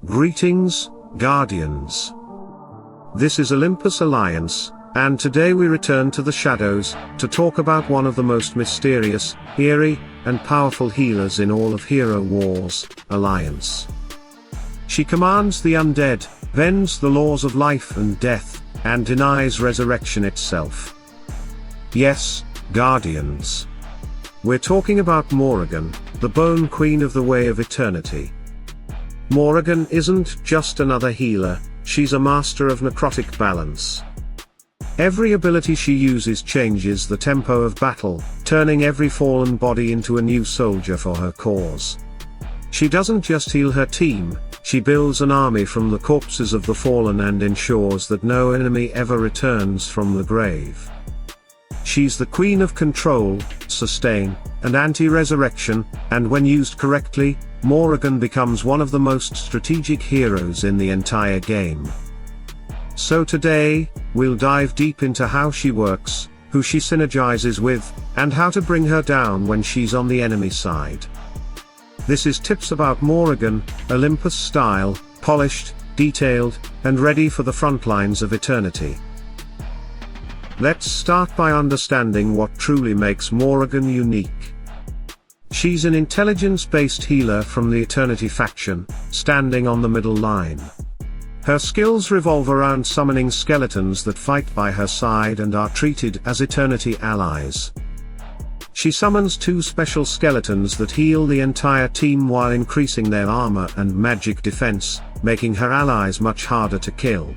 Greetings, Guardians. This is Olympus Alliance, and today we return to the shadows, to talk about one of the most mysterious, eerie, and powerful healers in all of Hero Wars, Alliance. She commands the undead, bends the laws of life and death, and denies resurrection itself. Yes, Guardians. We're talking about Morrigan, the Bone Queen of the Way of Eternity. Morrigan isn't just another healer, she's a master of necrotic balance. Every ability she uses changes the tempo of battle, turning every fallen body into a new soldier for her cause. She doesn't just heal her team, she builds an army from the corpses of the fallen and ensures that no enemy ever returns from the grave. She's the queen of control, sustain, and anti-resurrection, and when used correctly, Morrigan becomes one of the most strategic heroes in the entire game. So today, we'll dive deep into how she works, who she synergizes with, and how to bring her down when she's on the enemy side. This is Tips About Morrigan, Olympus style, polished, detailed, and ready for the front lines of eternity. Let's start by understanding what truly makes Morrigan unique. She's an intelligence-based healer from the Eternity faction, standing on the middle line. Her skills revolve around summoning skeletons that fight by her side and are treated as Eternity allies. She summons 2 special skeletons that heal the entire team while increasing their armor and magic defense, making her allies much harder to kill.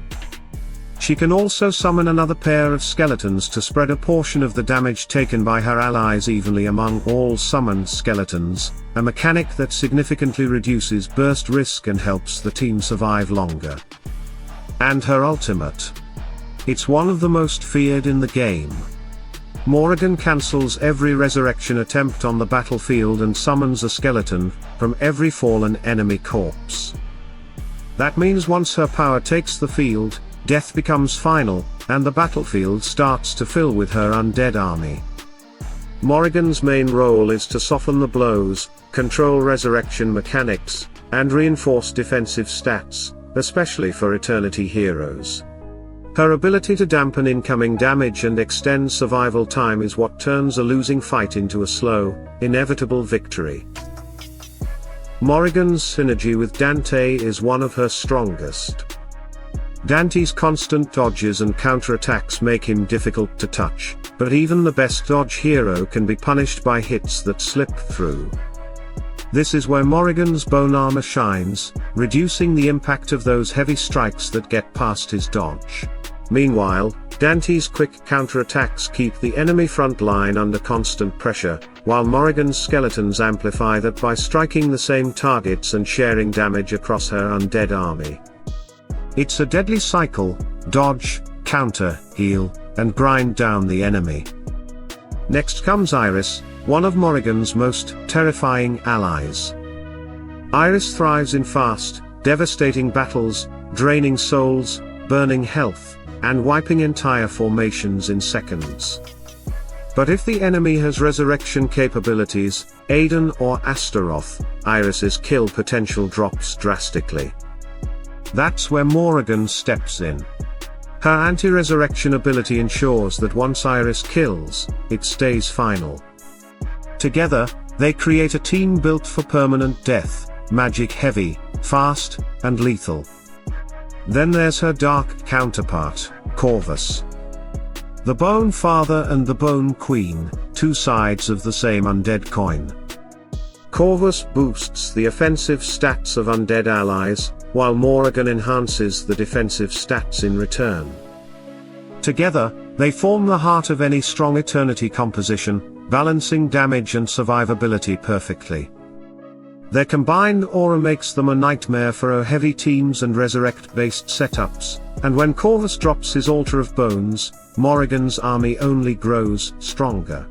She can also summon another pair of skeletons to spread a portion of the damage taken by her allies evenly among all summoned skeletons, a mechanic that significantly reduces burst risk and helps the team survive longer. And her ultimate. It's one of the most feared in the game. Morrigan cancels every resurrection attempt on the battlefield and summons a skeleton from every fallen enemy corpse. That means once her power takes the field, death becomes final, and the battlefield starts to fill with her undead army. Morrigan's main role is to soften the blows, control resurrection mechanics, and reinforce defensive stats, especially for Eternity heroes. Her ability to dampen incoming damage and extend survival time is what turns a losing fight into a slow, inevitable victory. Morrigan's synergy with Dante is one of her strongest. Dante's constant dodges and counterattacks make him difficult to touch, but even the best dodge hero can be punished by hits that slip through. This is where Morrigan's bone armor shines, reducing the impact of those heavy strikes that get past his dodge. Meanwhile, Dante's quick counterattacks keep the enemy front line under constant pressure, while Morrigan's skeletons amplify that by striking the same targets and sharing damage across her undead army. It's a deadly cycle: dodge, counter, heal, and grind down the enemy. Next comes Iris, one of Morrigan's most terrifying allies. Iris thrives in fast, devastating battles, draining souls, burning health, and wiping entire formations in seconds. But if the enemy has resurrection capabilities, Aiden or Astaroth, Iris's kill potential drops drastically. That's where Morrigan steps in. Her anti-resurrection ability ensures that once Iris kills, it stays final. Together, they create a team built for permanent death, magic heavy, fast, and lethal. Then there's her dark counterpart, Corvus. The Bone Father and the Bone Queen, 2 sides of the same undead coin. Corvus boosts the offensive stats of undead allies, while Morrigan enhances the defensive stats in return. Together, they form the heart of any strong Eternity composition, balancing damage and survivability perfectly. Their combined aura makes them a nightmare for heavy teams and resurrect-based setups, and when Corvus drops his Altar of Bones, Morrigan's army only grows stronger.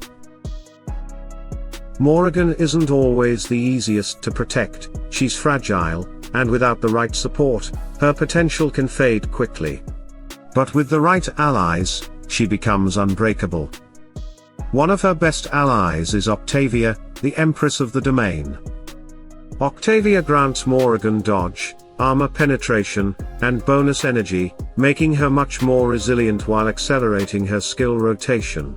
Morrigan isn't always the easiest to protect, she's fragile, and without the right support, her potential can fade quickly. But with the right allies, she becomes unbreakable. One of her best allies is Octavia, the Empress of the Domain. Octavia grants Morrigan dodge, armor penetration, and bonus energy, making her much more resilient while accelerating her skill rotation.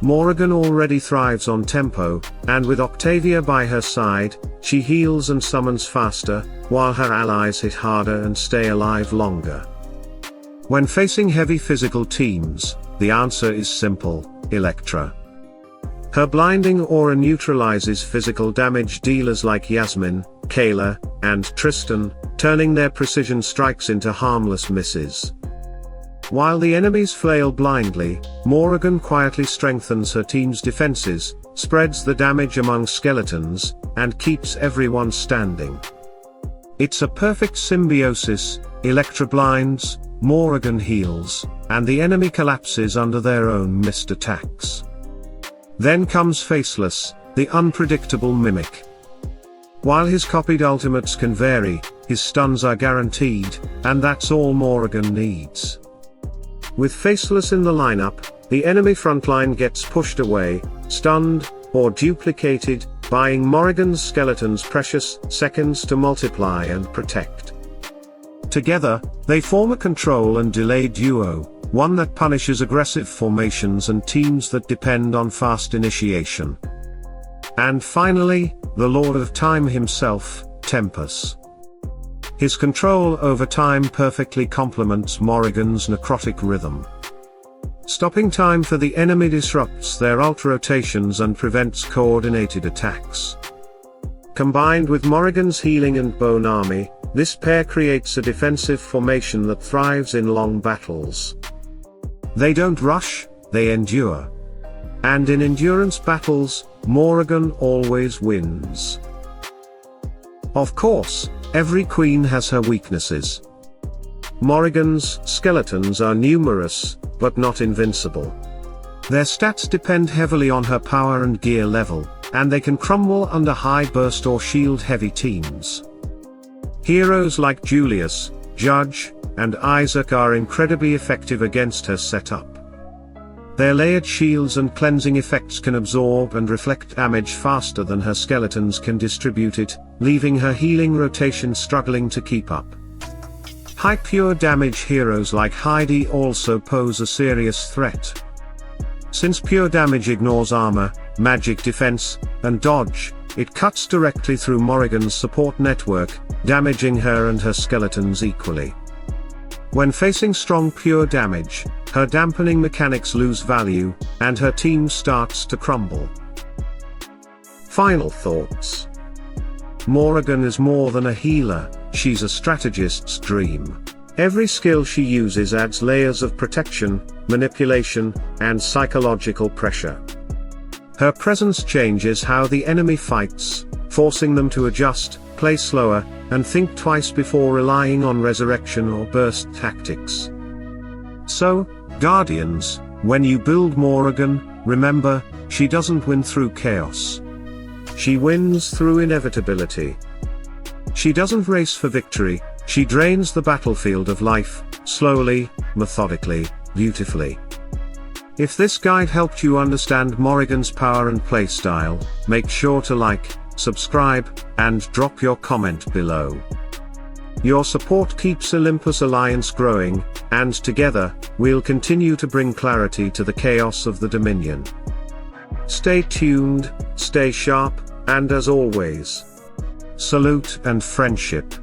Morrigan already thrives on tempo, and with Octavia by her side, she heals and summons faster, while her allies hit harder and stay alive longer. When facing heavy physical teams, the answer is simple: Electra. Her blinding aura neutralizes physical damage dealers like Yasmin, Kayla, and Tristan, turning their precision strikes into harmless misses. While the enemies flail blindly, Morrigan quietly strengthens her team's defenses, spreads the damage among skeletons, and keeps everyone standing. It's a perfect symbiosis: Electra blinds, Morrigan heals, and the enemy collapses under their own missed attacks. Then comes Faceless, the unpredictable mimic. While his copied ultimates can vary, his stuns are guaranteed, and that's all Morrigan needs. With Faceless in the lineup, the enemy frontline gets pushed away, stunned, or duplicated, buying Morrigan's skeletons precious seconds to multiply and protect. Together, they form a control and delay duo, one that punishes aggressive formations and teams that depend on fast initiation. And finally, the Lord of Time himself, Tempus. His control over time perfectly complements Morrigan's necrotic rhythm. Stopping time for the enemy disrupts their ult-rotations and prevents coordinated attacks. Combined with Morrigan's healing and bone army, this pair creates a defensive formation that thrives in long battles. They don't rush, they endure. And in endurance battles, Morrigan always wins. Of course, every queen has her weaknesses. Morrigan's skeletons are numerous, but not invincible. Their stats depend heavily on her power and gear level, and they can crumble under high burst or shield heavy teams. Heroes like Julius, Judge, and Isaac are incredibly effective against her setup. Their layered shields and cleansing effects can absorb and reflect damage faster than her skeletons can distribute it, leaving her healing rotation struggling to keep up. High pure damage heroes like Heidi also pose a serious threat. Since pure damage ignores armor, magic defense, and dodge, it cuts directly through Morrigan's support network, damaging her and her skeletons equally. When facing strong pure damage, her dampening mechanics lose value, and her team starts to crumble. Final thoughts. Morrigan is more than a healer, she's a strategist's dream. Every skill she uses adds layers of protection, manipulation, and psychological pressure. Her presence changes how the enemy fights, forcing them to adjust, play slower, and think twice before relying on resurrection or burst tactics. So, Guardians, when you build Morrigan, remember, she doesn't win through chaos. She wins through inevitability. She doesn't race for victory, she drains the battlefield of life, slowly, methodically, beautifully. If this guide helped you understand Morrigan's power and playstyle, make sure to like, subscribe, and drop your comment below. Your support keeps Olympus Alliance growing, and together, we'll continue to bring clarity to the chaos of the Dominion. Stay tuned, stay sharp, and as always, salute and friendship.